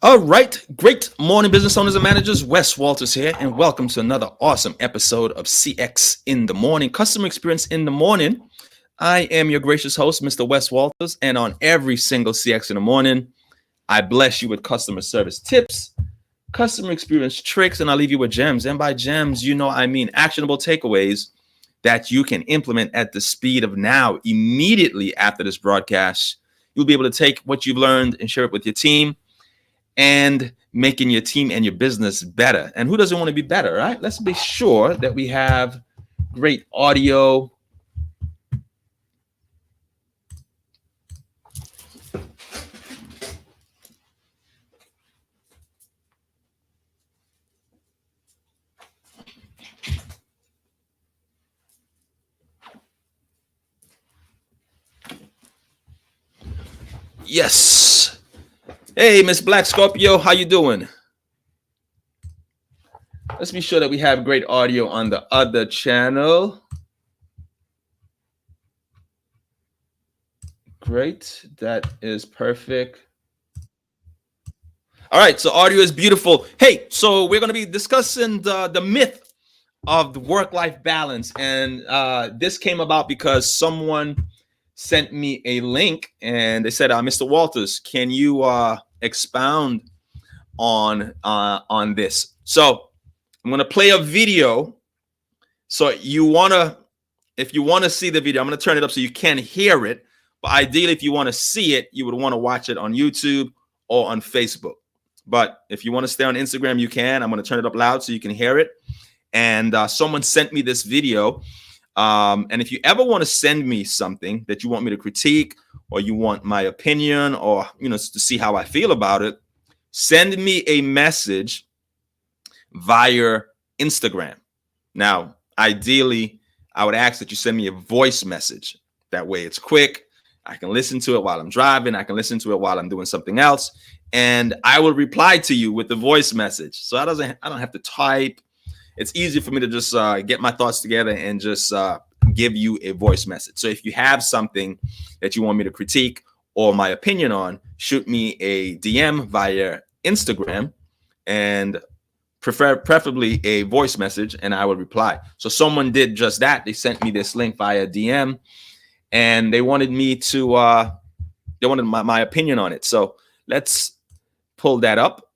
All right, great morning, business owners and managers. Wes Walters here, and welcome to another awesome episode of CX in the Morning, Customer Experience in the Morning. I am your gracious host, Mr. Wes Walters, and on every single CX in the Morning, I bless you with customer service tips, customer experience tricks, and I'll leave you with gems. And by gems, I mean actionable takeaways that you can implement at the speed of now. Immediately after this broadcast, you'll be able to take what you've learned and share it with your team, and making your team and your business better. And who doesn't want to be better, right? Let's be sure that we have great audio. Yes. Hey, Miss Black Scorpio, how you doing? Let's be sure that we have great audio on the other channel. Great, that is perfect. All right, so audio is beautiful. Hey, so we're going to be discussing the myth of the work-life balance, and this came about because someone sent me a link and they said, Mr. Walters, can you expound on this? So I'm going to play a video. So if you want to see the video, I'm going to turn it up so you can hear it. But ideally, if you want to see it, you would want to watch it on YouTube or on Facebook. But if you want to stay on Instagram, you can. I'm going to turn it up loud so you can hear it. And someone sent me this video. And if you ever want to send me something that you want me to critique, or you want my opinion, or to see how I feel about it, send me a message via Instagram. Now, ideally, I would ask that you send me a voice message. That way it's quick. I can listen to it while I'm driving. I can listen to it while I'm doing something else. And I will reply to you with the voice message. So I don't have to type. It's easy for me to just get my thoughts together and just give you a voice message. So if you have something that you want me to critique or my opinion on, shoot me a DM via Instagram, and preferably a voice message, and I will reply. So someone did just that. They sent me this link via DM, and they wanted me to they wanted my opinion on it. So let's pull that up.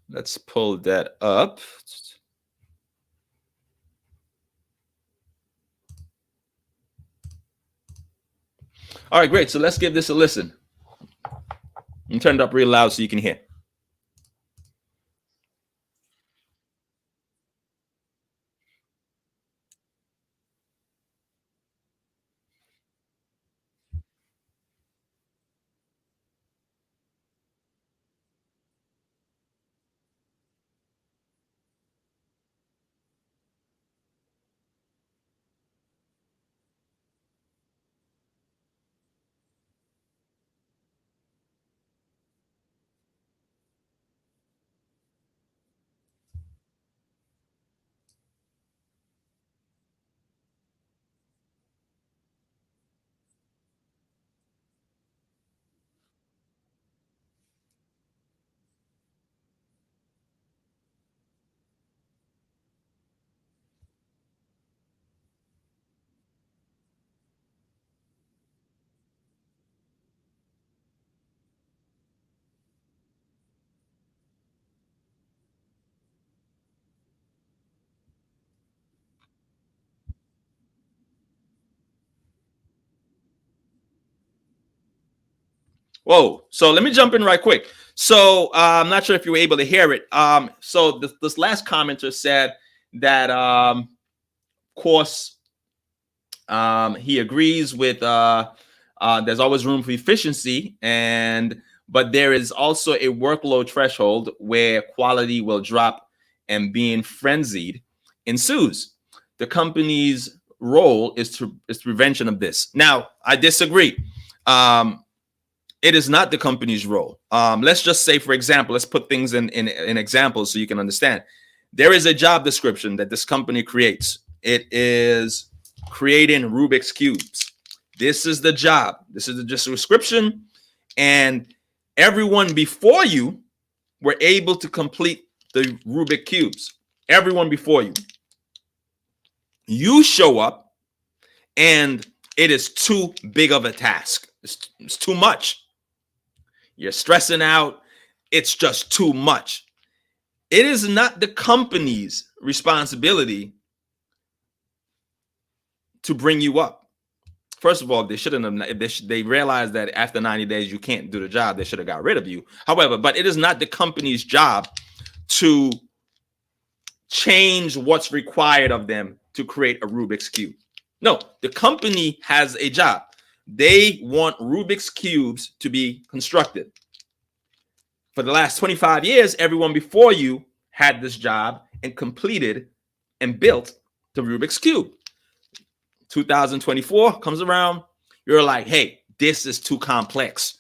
Let's pull that up. All right, great. So let's give this a listen. And turn it up real loud so you can hear. Whoa. So let me jump in right quick. So I'm not sure if you were able to hear it. So this last commenter said that, of course, he agrees with there's always room for efficiency, but there is also a workload threshold where quality will drop and being frenzied ensues. The company's role is prevention of this. Now, I disagree. It is not the company's role. Let's just say, for example, let's put things in examples so you can understand. There is a job description that this company creates. It is creating Rubik's Cubes. This is the job. This is the just description. And everyone before you were able to complete the Rubik cubes. Everyone before you. You show up and it is too big of a task. It's too much. You're stressing out. It's just too much. It is not the company's responsibility to bring you up. First of all, they shouldn't have. If they realized that after 90 days you can't do the job, they should have got rid of you. However, but it is not the company's job to change what's required of them to create a Rubik's Cube. No, the company has a job. They want Rubik's Cubes to be constructed. For the last 25 years, everyone before you had this job and completed and built the Rubik's Cube. 2024 comes around, you're like, hey, this is too complex.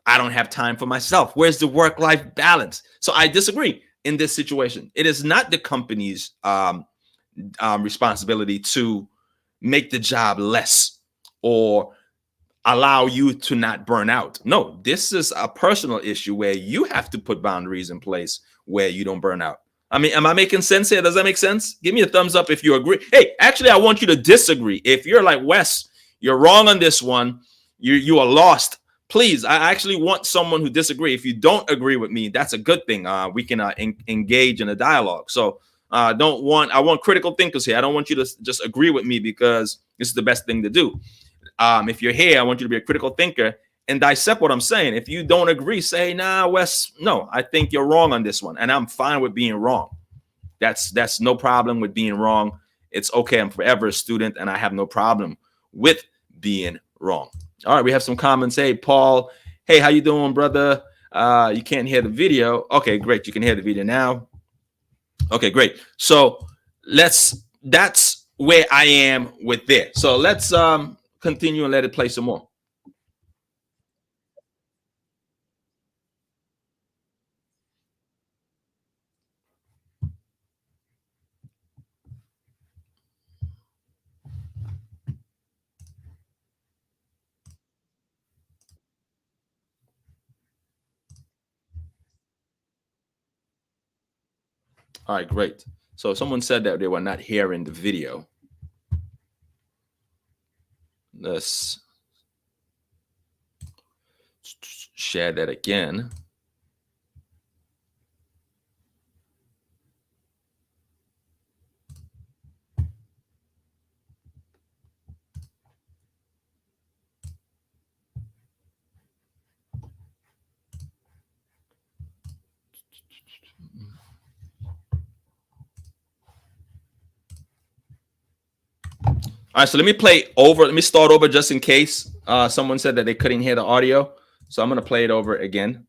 I don't have time for myself. Where's the work-life balance? So I disagree in this situation. It is not the company's responsibility to make the job less or allow you to not burn out. No, this is a personal issue where you have to put boundaries in place where you don't burn out. I mean, am I making sense here? Does that make sense? Give me a thumbs up if you agree. Hey, actually, I want you to disagree. If you're like, Wes, you're wrong on this one, you are lost. Please, I actually want someone who disagree. If you don't agree with me, that's a good thing. We can engage in a dialogue. So I want critical thinkers here. I don't want you to just agree with me because this is the best thing to do. If you're here, I want you to be a critical thinker and dissect what I'm saying. If you don't agree, say, nah, Wes, no, I think you're wrong on this one. And I'm fine with being wrong. That's no problem with being wrong. It's okay. I'm forever a student and I have no problem with being wrong. All right, we have some comments. Hey, Paul. Hey, how you doing, brother? You can't hear the video. Okay, great. You can hear the video now. Okay, great. So that's where I am with this. So let's continue and let it play some more. All right, great. So someone said that they were not hearing the video. Let's share that again. All right, so let me start over just in case someone said that they couldn't hear the audio. So I'm going to play it over again.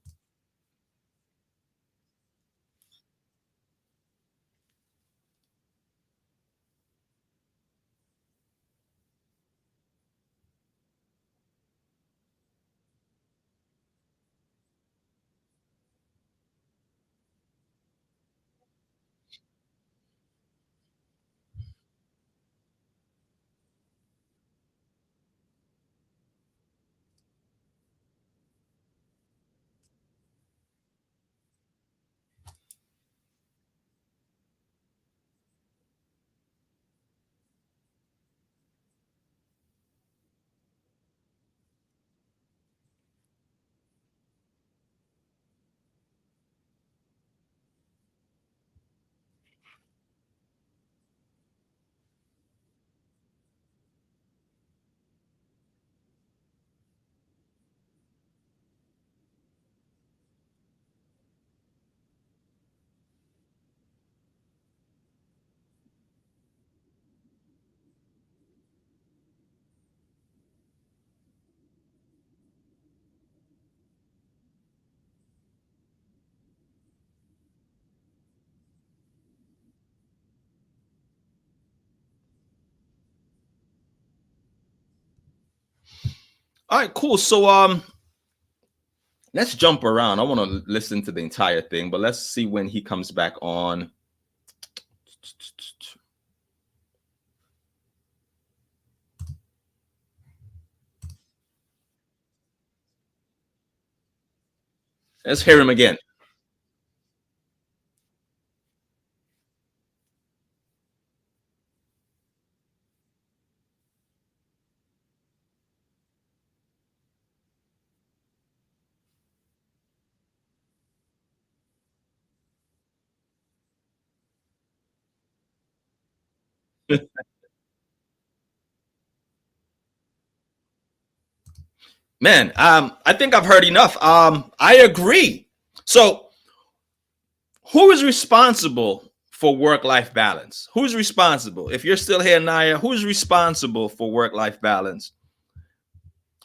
All right, cool. So let's jump around. I want to listen to the entire thing, but let's see when he comes back on. Let's hear him again. Man, I think I've heard enough. I agree. So, who is responsible for work-life balance? Who's responsible? If you're still here, Naya, who's responsible for work-life balance?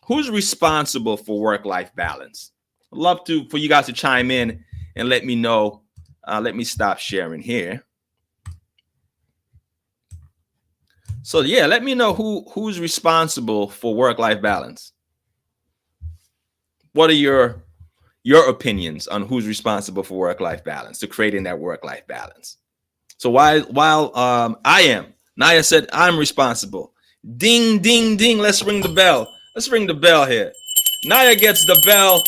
Who's responsible for work-life balance? I'd love to for you guys to chime in and let me know. Let me stop sharing here. So yeah, let me know who's responsible for work-life balance. What are your opinions on who's responsible for work-life balance, to creating that work-life balance? So while I am, Naya said I'm responsible. Ding, ding, ding. Let's ring the bell. Let's ring the bell here. Naya gets the bell.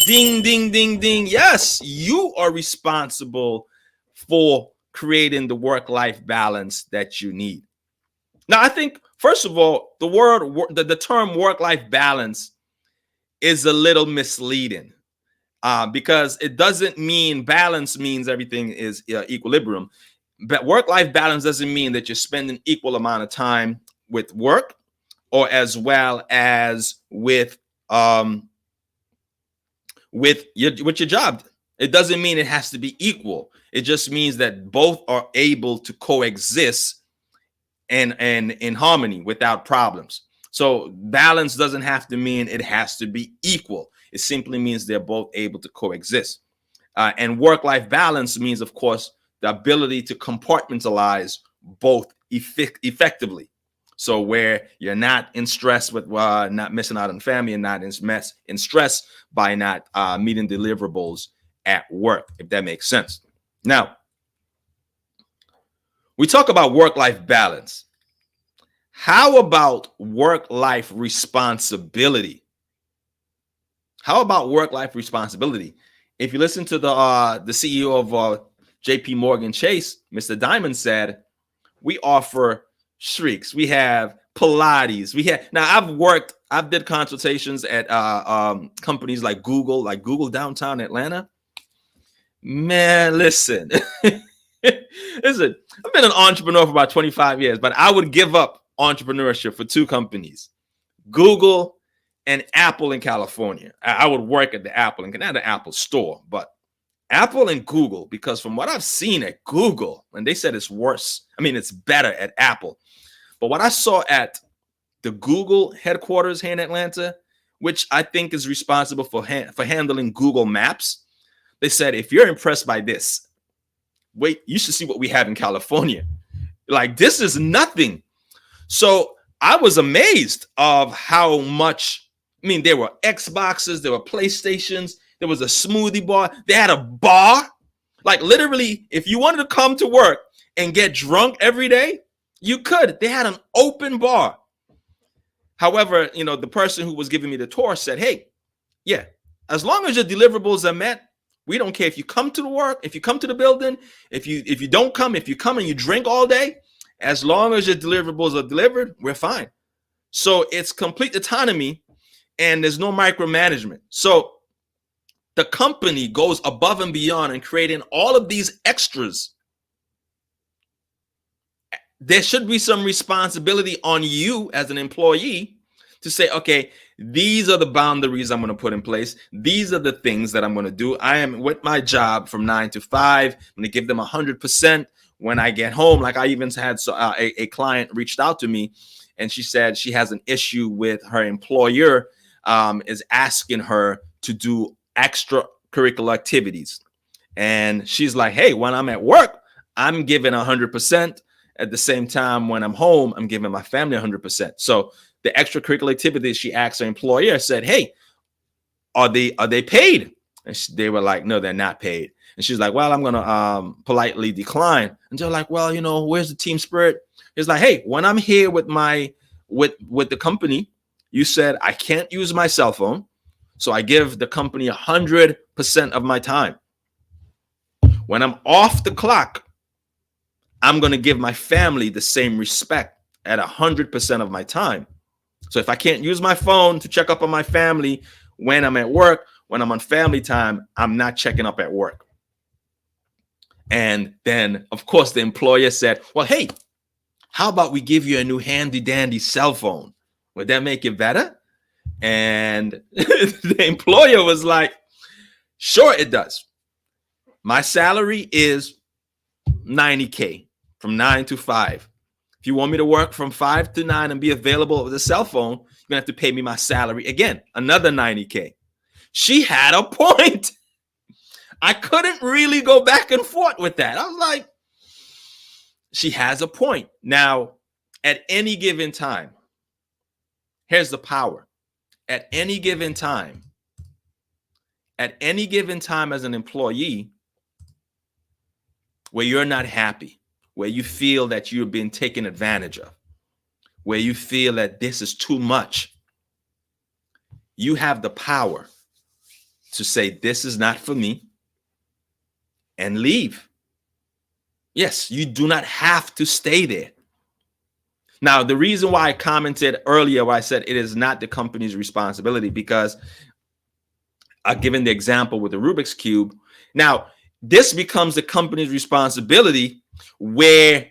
Ding, ding, ding, ding. Yes, you are responsible for creating the work-life balance that you need. Now, I think, first of all, the term work-life balance is a little misleading because it doesn't mean balance means everything is equilibrium. But work-life balance doesn't mean that you're spending equal amount of time with work or as well as with your job. It doesn't mean it has to be equal. It just means that both are able to coexist and in harmony without problems. So balance doesn't have to mean it has to be equal. It simply means they're both able to coexist. And work-life balance means, of course, the ability to compartmentalize both effectively. So where you're not in stress with not missing out on family and not in stress by not meeting deliverables at work, if that makes sense. Now, we talk about work-life balance. How about work-life responsibility? How about work-life responsibility? If you listen to the CEO of JPMorgan Chase, Mr. Dimon said, we offer shrieks. We have Pilates. I've did consultations at companies like Google downtown Atlanta. Man, listen. Listen, I've been an entrepreneur for about 25 years, but I would give up entrepreneurship for two companies, Google and Apple in California. I would work at the Apple, and not the Apple store, but Apple and Google, because from what I've seen at Google, and they said it's worse. I mean, it's better at Apple. But what I saw at the Google headquarters here in Atlanta, which I think is responsible for handling Google Maps, they said, if you're impressed by this, wait, you should see what we have in California. Like, this is nothing. So I was amazed of how much, I mean, there were Xboxes, there were PlayStations, there was a smoothie bar, they had a bar. Like, literally, if you wanted to come to work and get drunk every day, you could. They had an open bar. However, the person who was giving me the tour said, hey, yeah, as long as your deliverables are met, we don't care if you come to the work, if you come to the building, if you don't come, if you come and you drink all day, as long as your deliverables are delivered, we're fine. So it's complete autonomy and there's no micromanagement. So the company goes above and beyond in creating all of these extras. There should be some responsibility on you as an employee to say, okay, these are the boundaries I'm going to put in place. These are the things that I'm going to do. I am with my job from 9 to 5. I'm going to give them 100% when I get home. Like, I even had a client reached out to me and she said she has an issue with her employer is asking her to do extracurricular activities. And she's like, hey, when I'm at work, I'm giving 100%. At the same time, when I'm home, I'm giving my family 100%. So the extracurricular activities, she asked her employer, said, hey, are they paid? And they were like, no, they're not paid. And she's like, well, I'm going to politely decline. And they're like, well, where's the team spirit? It's like, hey, when I'm here with the company, you said I can't use my cell phone. So I give the company 100% of my time. When I'm off the clock, I'm going to give my family the same respect at 100% of my time. So if I can't use my phone to check up on my family when I'm at work, when I'm on family time, I'm not checking up at work. And then, of course, the employer said, well, hey, how about we give you a new handy dandy cell phone? Would that make it better? And the employer was like, sure, it does. My salary is 90K from 9 to 5. If you want me to work from 5 to 9 and be available with a cell phone, you're going to have to pay me my salary again, another 90K. She had a point. I couldn't really go back and forth with that. I was like, she has a point. Now, at any given time, here's the power. At any given time as an employee, where you're not happy, where you feel that you're being taken advantage of, where you feel that this is too much, you have the power to say, this is not for me, and leave. Yes, you do not have to stay there. Now, the reason why I commented earlier, why I said it is not the company's responsibility, because I've given the example with the Rubik's Cube. Now, this becomes the company's responsibility where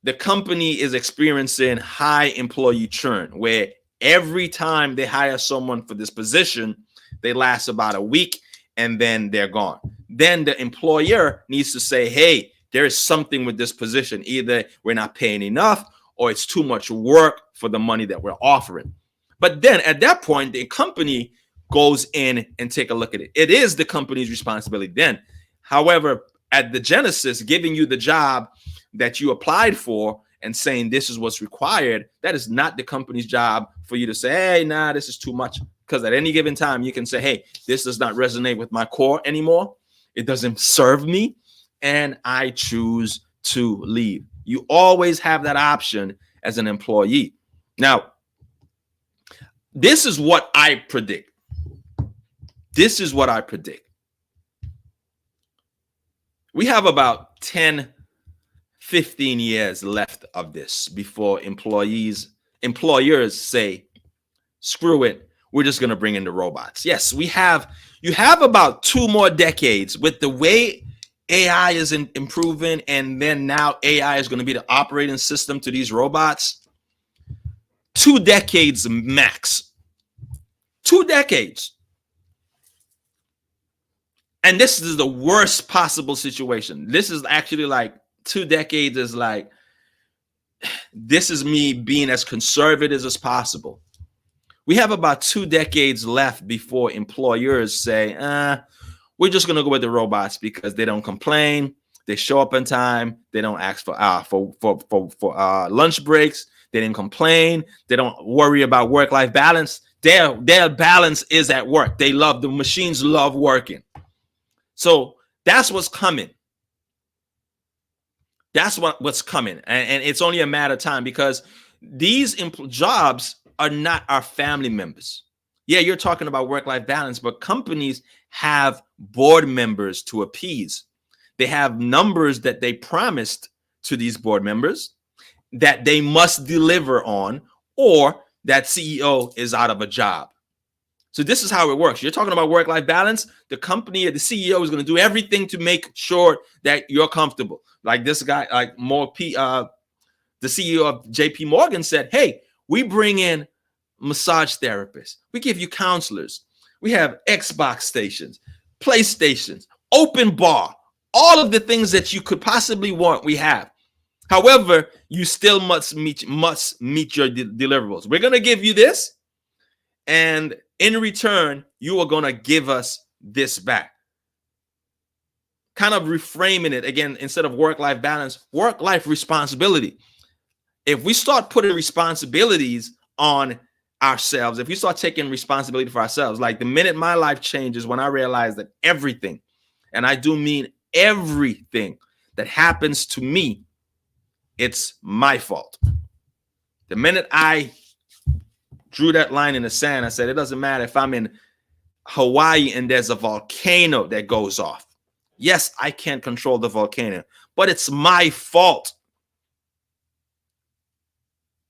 the company is experiencing high employee churn, where every time they hire someone for this position, they last about a week and then they're gone. Then the employer needs to say, hey, there is something with this position. Either we're not paying enough or it's too much work for the money that we're offering. But then at that point, the company goes in and take a look at it. It is the company's responsibility then. However, at the genesis, giving you the job that you applied for and saying this is what's required, that is not the company's job for you to say, hey, nah, this is too much. Because at any given time, you can say, hey, this does not resonate with my core anymore. It doesn't serve me, and I choose to leave. You always have that option as an employee. Now, this is what I predict. This is what I predict. We have about 10, 15 years left of this before employers say, screw it, we're just going to bring in the robots. Yes, you have about 2 more decades with the way AI is improving, and then now AI is going to be the operating system to these robots. 2 decades max. 2 decades. And this is the worst possible situation. This is actually like 2 decades is like, this is me being as conservative as possible. We have about 2 decades left before employers say, we're just going to go with the robots because they don't complain. They show up on time. They don't ask for lunch breaks. They didn't complain. They don't worry about work-life balance. Their balance is at work. The machines love working. So that's what's coming. That's what's coming. And it's only a matter of time, because these jobs are not our family members. Yeah, you're talking about work-life balance, but companies have board members to appease. They have numbers that they promised to these board members that they must deliver on, or that CEO is out of a job. So this is how it works. You're talking about work-life balance. The company or the CEO is going to do everything to make sure that you're comfortable. Like this guy, like the CEO of JPMorgan said, hey, we bring in massage therapists. We give you counselors. We have Xbox stations, PlayStations, open bar, all of the things that you could possibly want, we have. However, you still must meet your deliverables. We're going to give you this, and in return, you are going to give us this back. Kind of reframing it again, instead of work-life balance, work-life responsibility. If we start putting responsibilities on ourselves, if we start taking responsibility for ourselves, like the minute my life changes when I realize that everything, and I do mean everything that happens to me, it's my fault. The minute I drew that line in the sand, I said, it doesn't matter if I'm in Hawaii and there's a volcano that goes off. Yes, I can't control the volcano, but it's my fault.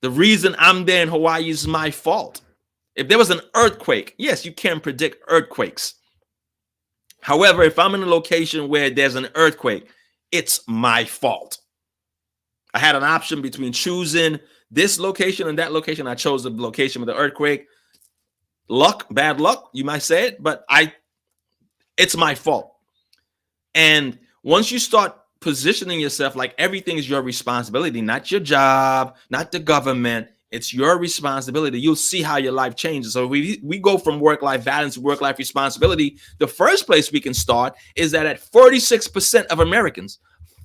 The reason I'm there in Hawaii is my fault. If there was an earthquake, yes, you can predict earthquakes. However, if I'm in a location where there's an earthquake, it's my fault. I had an option between choosing this location and that location. I chose the location with the earthquake. Luck, bad luck, you might say it, but it's my fault. And once you start positioning yourself like everything is your responsibility, not your job, not the government, it's your responsibility, you'll see how your life changes. So we go from work-life balance to work-life responsibility. The first place we can start is that at 46% of Americans,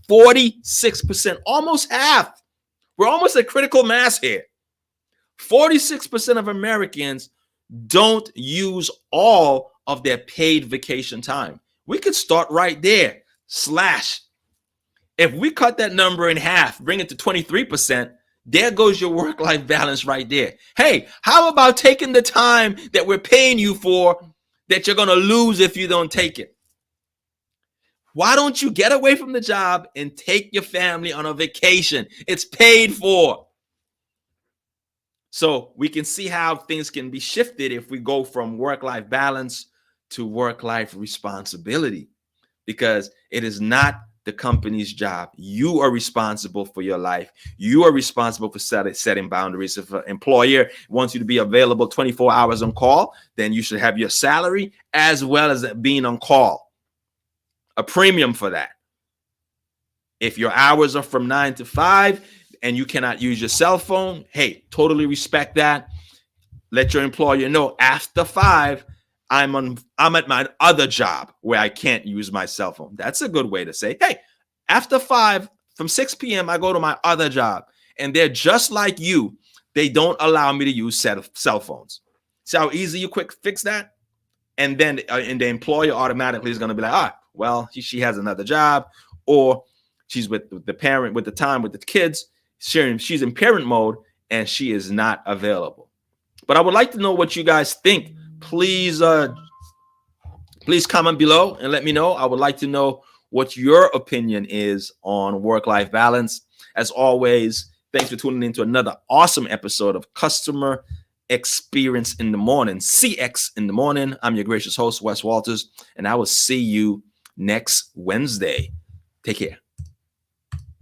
46%, almost half, we're almost at critical mass here. 46% of Americans don't use all of their paid vacation time. We could start right there. Slash. If we cut that number in half, bring it to 23%, there goes your work-life balance right there. Hey, how about taking the time that we're paying you for that you're going to lose if you don't take it? Why don't you get away from the job and take your family on a vacation? It's paid for. So we can see how things can be shifted if we go from work-life balance to work-life responsibility, because it is not the company's job. You are responsible for your life. You are responsible for setting boundaries. If an employer wants you to be available 24 hours on call, then you should have your salary as well as being on call, a premium for that. If your hours are from 9 to 5 and you cannot use your cell phone, hey, totally respect that. Let your employer know after 5, I'm at my other job where I can't use my cell phone. That's a good way to say, hey, after 5, from 6 p.m., I go to my other job. And they're just like you. They don't allow me to use cell phones. See how easy you quick fix that? And then and the employer automatically is going to be like, well, she has another job, or she's with the parent, with the time, with the kids. She's in parent mode and she is not available. But I would like to know what you guys think. Please comment below and let me know. I would like to know what your opinion is on work-life balance. As always, thanks for tuning in to another awesome episode of Customer Experience in the Morning, CX in the Morning. I'm your gracious host, Wes Walters, and I will see you next Wednesday. Take care.